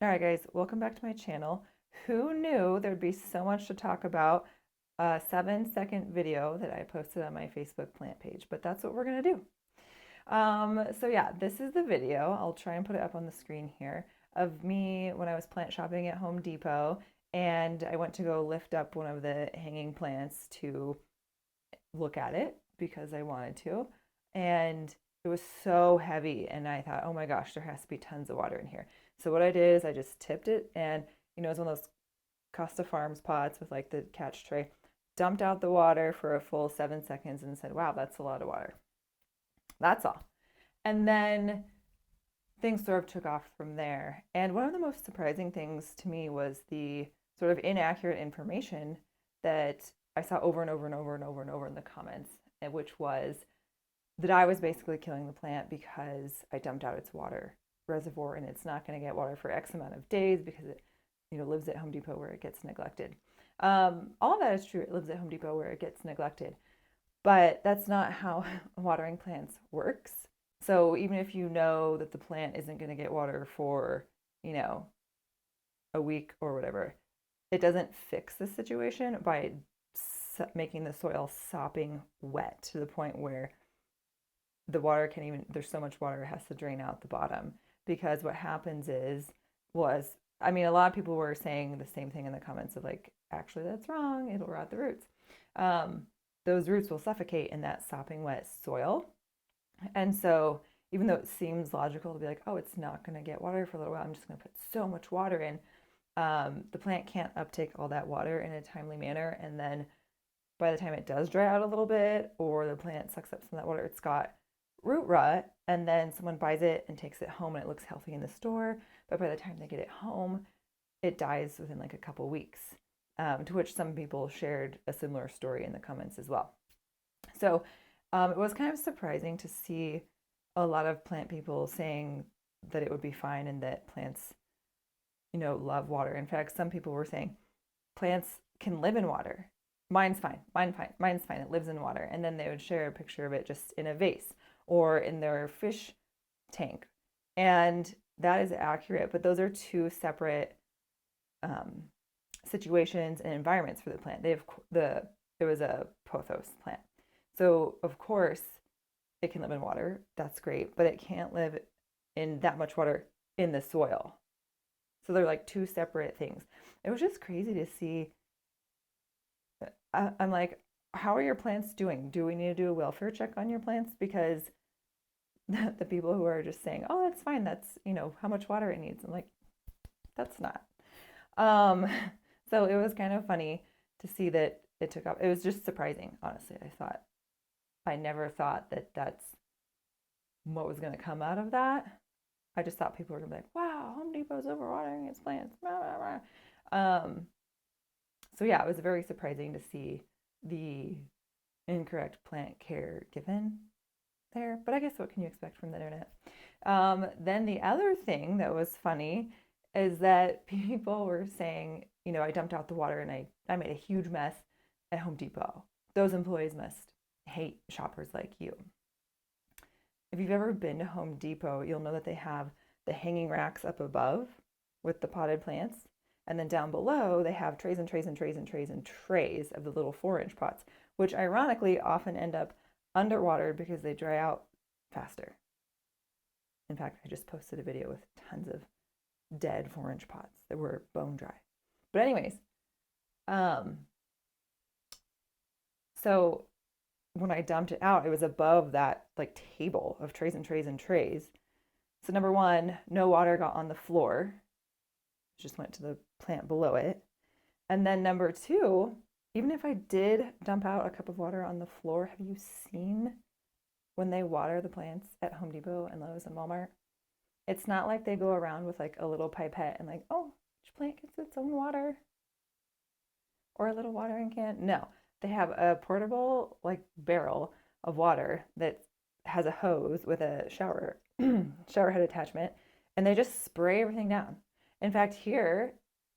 All right, guys, welcome back to my channel. Who knew there'd be so much to talk about a 7-second video that I posted on my Facebook plant page, but that's what we're gonna do. So yeah, this is the video. I'll try and put it up on the screen here of me when I was plant shopping at Home Depot and I went to go lift up one of the hanging plants to look at it because I wanted to. And it was so heavy. And I thought, oh my gosh, there has to be tons of water in here. So what I did is I just tipped it and, it's one of those Costa Farms pots with like the catch tray, dumped out the water for a full 7 seconds and said, wow, that's a lot of water. That's all. And then things sort of took off from there. And one of the most surprising things to me was the sort of inaccurate information that I saw over and over and over and over and over in the comments, which was that I was basically killing the plant because I dumped out its water reservoir and it's not going to get water for X amount of days because it, lives at Home Depot where it gets neglected. All of that is true. It lives at Home Depot where it gets neglected, but that's not how watering plants works. So even if you know that the plant isn't going to get water for, you know, a week or whatever, it doesn't fix the situation by making the soil sopping wet to the point where the water can even, there's so much water it has to drain out the bottom. Because what happens a lot of people were saying the same thing in the comments of like, actually, that's wrong, it'll rot the roots. Um, those roots will suffocate in that sopping wet soil. And so, even though it seems logical to be like, oh, it's not going to get water for a little while, I'm just going to put so much water in, the plant can't uptake all that water in a timely manner. And then by the time it does dry out a little bit, or the plant sucks up some of that water, it's got root rot. And then someone buys it and takes it home and it looks healthy in the store. But by the time they get it home, it dies within like a couple weeks. To which some people shared a similar story in the comments as well. So it was kind of surprising to see a lot of plant people saying that it would be fine and that plants, love water. In fact, some people were saying plants can live in water. Mine's fine. Mine's fine. It lives in water. And then they would share a picture of it just in a vase or in their fish tank. And that is accurate, but those are two separate um, situations and environments for the plant. It was a pothos plant. So of course it can live in water. That's great, but it can't live in that much water in the soil. So they're like two separate things. It was just crazy to see. I'm like, how are your plants doing? Do we need to do a welfare check on your plants? Because the people who are just saying, oh, that's fine. That's, how much water it needs. I'm like, that's not. Um, so it was kind of funny to see that it took off. It was just surprising, honestly. I never thought that that's what was going to come out of that. I just thought people were going to be like, wow, Home Depot's overwatering its plants. Blah, blah, blah. So yeah, it was very surprising to see the incorrect plant care given there. But I guess what can you expect from the internet? Then the other thing that was funny is that people were saying, I dumped out the water and I made a huge mess at Home Depot. Those employees must hate shoppers like you. If you've ever been to Home Depot, you'll know that they have the hanging racks up above with the potted plants. And then down below, they have trays and trays and trays and trays and trays of the little 4-inch pots, which ironically often end up underwatered because they dry out faster. In fact, I just posted a video with tons of dead 4-inch pots that were bone dry. But anyways, um, so when I dumped it out, it was above that like table of trays and trays and trays. So number one, no water got on the floor. It just went to the plant below it. And then number two, even if I did dump out a cup of water on the floor, have you seen when they water the plants at Home Depot and Lowe's and Walmart? It's not like they go around with like a little pipette and like, oh, each plant gets its own water or a little watering can. No, they have a portable like barrel of water that has a hose with a shower head attachment, and they just spray everything down. In fact, here,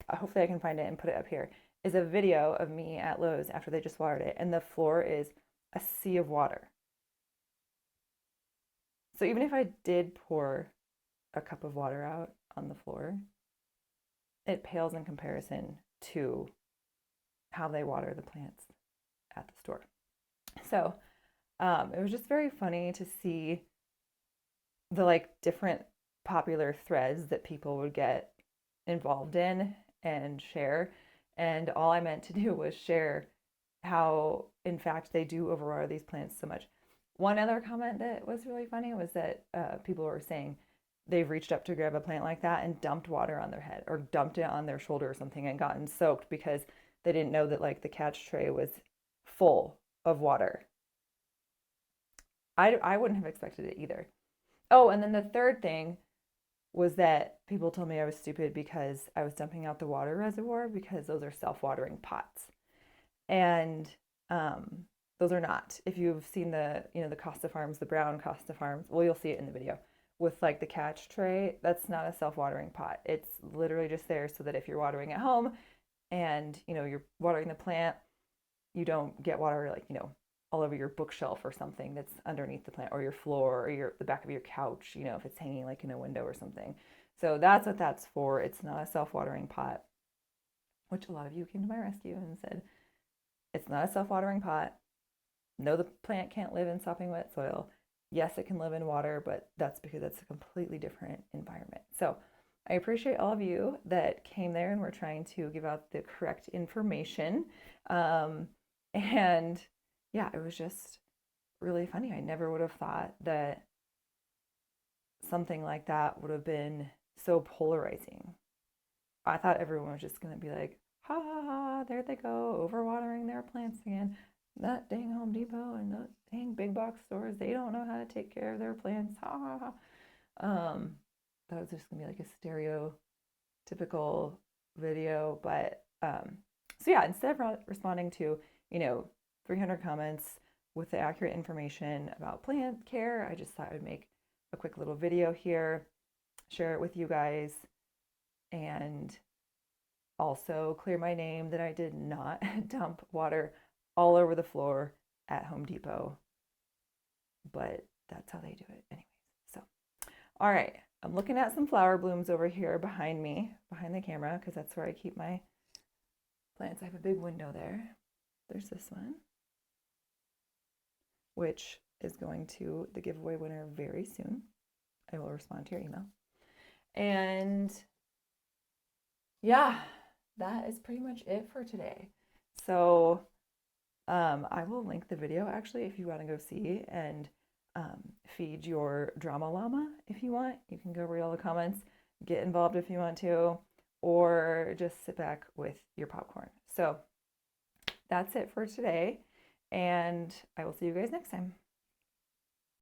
hopefully I can find it and put it up here, is a video of me at Lowe's after they just watered it, and the floor is a sea of water. So even if I did pour a cup of water out on the floor, it pales in comparison to how they water the plants at the store. So it was just very funny to see the like different popular threads that people would get involved in and share. And all I meant to do was share how, in fact, they do overwater these plants so much. One other comment that was really funny was that people were saying they've reached up to grab a plant like that and dumped water on their head or dumped it on their shoulder or something and gotten soaked because they didn't know that like the catch tray was full of water. I wouldn't have expected it either. Oh, and then the third thing was that people told me I was stupid because I was dumping out the water reservoir because those are self-watering pots. And those are not. If you've seen the, the Costa Farms, the brown Costa Farms, well, you'll see it in the video with like the catch tray, that's not a self-watering pot. It's literally just there so that if you're watering at home and, you're watering the plant, you don't get water like, all over your bookshelf or something that's underneath the plant or your floor or the back of your couch, if it's hanging like in a window or something. So that's what that's for. It's not a self-watering pot, which a lot of you came to my rescue and said, it's not a self-watering pot. No, the plant can't live in sopping wet soil. Yes, it can live in water, but that's because it's a completely different environment. So I appreciate all of you that came there and were trying to give out the correct information. And yeah, it was just really funny. I never would have thought that something like that would have been so polarizing. I thought everyone was just going to be like, ha ha ha, there they go, overwatering their plants again. That dang Home Depot and that dang big box stores, they don't know how to take care of their plants. Ha ha ha. That was just going to be like a stereotypical video. But so yeah, instead of responding to, 300 comments with the accurate information about plant care, I just thought I would make a quick little video here, share it with you guys, and also clear my name that I did not dump water all over the floor at Home Depot, but that's how they do it anyways. So, all right, I'm looking at some flower blooms over here behind me, behind the camera, because that's where I keep my plants. I have a big window there. There's this one, which is going to the giveaway winner very soon. I will respond to your email. And yeah, that is pretty much it for today. So I will link the video actually if you want to go see and feed your drama llama if you want. You can go read all the comments, get involved if you want to, or just sit back with your popcorn. So that's it for today, and I will see you guys next time.